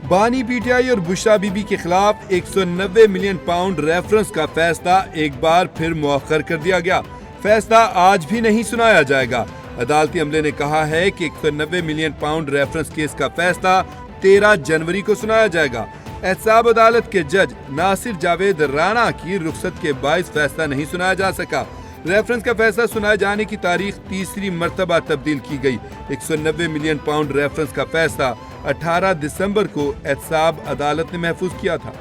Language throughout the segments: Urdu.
بانی پی ٹی آئی اور بشرا بی بی کے خلاف 190 ملین پاؤنڈ ریفرنس کا فیصلہ ایک بار پھر مؤخر کر دیا گیا۔ فیصلہ آج بھی نہیں سنایا جائے گا۔ عدالتی عملے نے کہا ہے کہ 190 ملین پاؤنڈ ریفرنس کیس کا فیصلہ 13 جنوری کو سنایا جائے گا۔ احتساب عدالت کے جج ناصر جاوید رانا کی رخصت کے باعث فیصلہ نہیں سنایا جا سکا۔ ریفرنس کا فیصلہ سنائے جانے کی تاریخ تیسری مرتبہ تبدیل کی گئی۔ 190 ملین پاؤنڈ ریفرنس کا فیصلہ 18 دسمبر کو احتساب عدالت نے محفوظ کیا تھا۔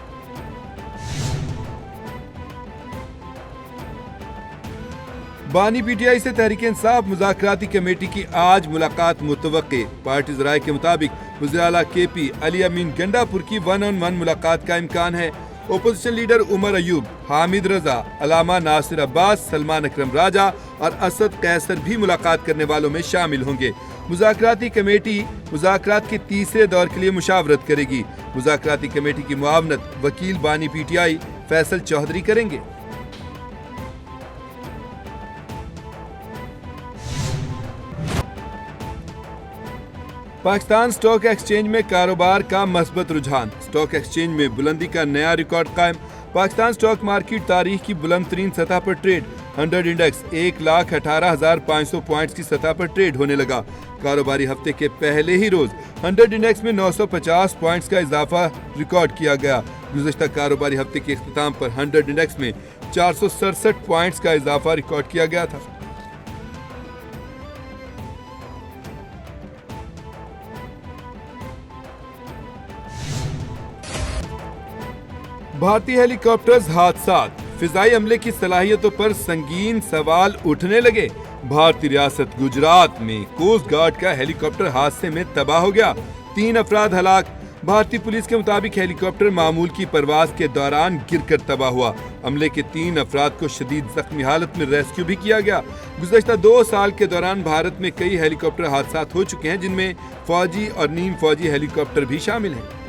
بانی پی ٹی آئی سے تحریک انصاف مذاکراتی کمیٹی کی آج ملاقات متوقع۔ پارٹی ذرائع کے مطابق وزیر اعلیٰ کے پی علی امین گنڈا پور کی 1-on-1 ملاقات کا امکان ہے۔ اپوزیشن لیڈر عمر ایوب، حامد رضا، علامہ ناصر عباس، سلمان اکرم راجہ اور اسد قیصر بھی ملاقات کرنے والوں میں شامل ہوں گے۔ مذاکراتی کمیٹی مذاکرات کے تیسرے دور کے لیے مشاورت کرے گی۔ مذاکراتی کمیٹی کی معاونت وکیل بانی P T I Faisal Chaudhry کریں گے۔ پاکستان سٹاک ایکسچینج میں کاروبار کا مثبت رجحان، سٹاک ایکسچینج میں بلندی کا نیا ریکارڈ قائم۔ پاکستان سٹاک مارکیٹ تاریخ کی بلند ترین سطح پر ٹریڈ، 100 انڈیکس 1,18,500 پوائنٹس کی سطح پر ٹریڈ ہونے لگا۔ کاروباری ہفتے کے پہلے ہی روز 100 انڈیکس میں 950 پوائنٹس کا اضافہ ریکارڈ کیا گیا۔ گزشتہ کاروباری ہفتے کے اختتام پر 100 انڈیکس میں 467 پوائنٹس کا اضافہ ریکارڈ کیا گیا تھا۔ بھارتی ہیلی کاپٹرز حادثات، فضائی عملے کی صلاحیتوں پر سنگین سوال اٹھنے لگے۔ بھارتی ریاست گجرات میں کوسٹ گارڈ کا ہیلی کاپٹر حادثے میں تباہ ہو گیا، 3 افراد ہلاک۔ بھارتی پولیس کے مطابق ہیلی کاپٹر معمول کی پرواز کے دوران گر کر تباہ ہوا۔ عملے کے 3 افراد کو شدید زخمی حالت میں ریسکیو بھی کیا گیا۔ گزشتہ 2 سال کے دوران بھارت میں کئی ہیلی کاپٹر حادثات ہو چکے ہیں، جن میں فوجی اور نیم فوجی ہیلی کاپٹر بھی شامل ہیں۔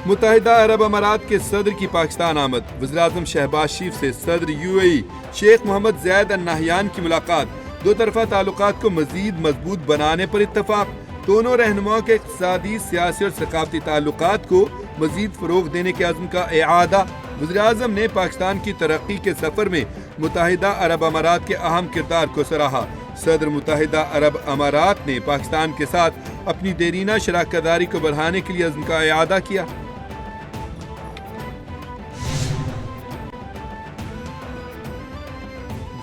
متحدہ عرب امارات کے صدر کی پاکستان آمد، وزیراعظم شہباز شریف سے صدر UAE شیخ محمد زید ال نہیان کی ملاقات، دو طرفہ تعلقات کو مزید مضبوط بنانے پر اتفاق۔ دونوں رہنماؤں کے اقتصادی، سیاسی اور ثقافتی تعلقات کو مزید فروغ دینے کے عزم کا اعادہ۔ وزیراعظم نے پاکستان کی ترقی کے سفر میں متحدہ عرب امارات کے اہم کردار کو سراہا۔ صدر متحدہ عرب امارات نے پاکستان کے ساتھ اپنی دیرینہ شراکت داری کو بڑھانے کے لیے عزم کا اعادہ کیا۔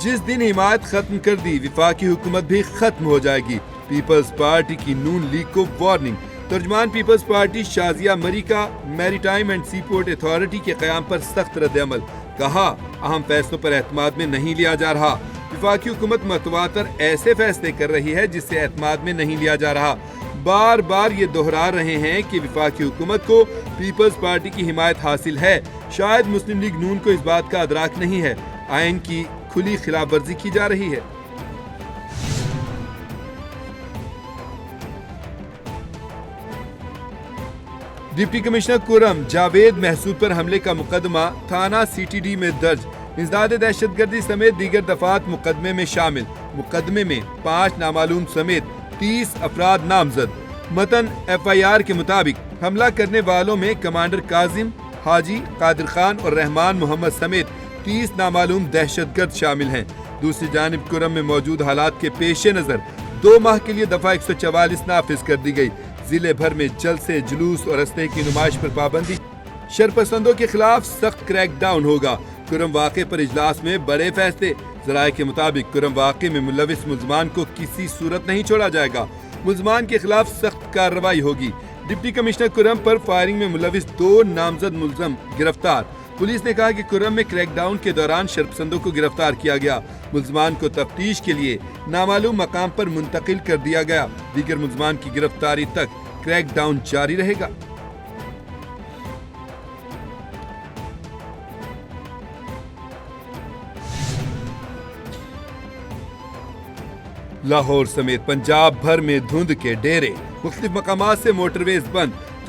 جس دن حمایت ختم کر دی، وفاقی حکومت بھی ختم ہو جائے گی، پیپلز پارٹی کی نون لیگ کو وارننگ۔ ترجمان پیپلز پارٹی شازیہ مری کا میری time and sea port authority کے قیام پر سخت رد عمل، کہا اہم فیصلوں پر اعتماد میں نہیں لیا جا رہا۔ وفاقی حکومت متواتر ایسے فیصلے کر رہی ہے جس سے اعتماد میں نہیں لیا جا رہا۔ بار بار یہ دہرا رہے ہیں کہ وفاقی حکومت کو پیپلز پارٹی کی حمایت حاصل ہے، شاید مسلم لیگ نون کو اس بات کا ادراک نہیں ہے۔ آئین کی کھلی خلاف ورزی کی جا رہی ہے۔ ڈپٹی کمشنر کرم جاوید محسود پر حملے کا مقدمہ تھانہ CTD میں درج، انسداد دہشت گردی سمیت دیگر دفعات مقدمے میں شامل۔ مقدمے میں 5 نامعلوم سمیت 30 افراد نامزد۔ متن FIR کے مطابق حملہ کرنے والوں میں کمانڈر کاظم، حاجی قادر خان اور رحمان محمد سمیت 30 نامعلوم دہشت گرد شامل ہیں۔ دوسری جانب کرم میں موجود حالات کے پیش نظر 2 ماہ کے لیے دفعہ 144 نافذ کر دی گئی۔ ضلع بھر میں جلسے، جلوس اور اسلحے کی نمائش پر پابندی۔ شرپسندوں کے خلاف سخت کریک ڈاؤن ہوگا۔ کرم واقعے پر اجلاس میں بڑے فیصلے۔ ذرائع کے مطابق کرم واقعے میں ملوث ملزمان کو کسی صورت نہیں چھوڑا جائے گا، ملزمان کے خلاف سخت کارروائی ہوگی۔ ڈپٹی کمشنر کرم پر فائرنگ میں ملوث 2 نامزد ملزم گرفتار۔ پولیس نے کہا کہ کرم میں کریک ڈاؤن کے دوران شرپسندوں کو گرفتار کیا گیا، ملزمان کو تفتیش کے لیے نامعلوم مقام پر منتقل کر دیا گیا۔ دیگر ملزمان کی گرفتاری تک کریک ڈاؤن جاری رہے گا۔ لاہور سمیت پنجاب بھر میں دھند کے ڈیرے، مختلف مقامات سے موٹر ویز بند،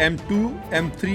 M2, M3,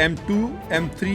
M2, M3,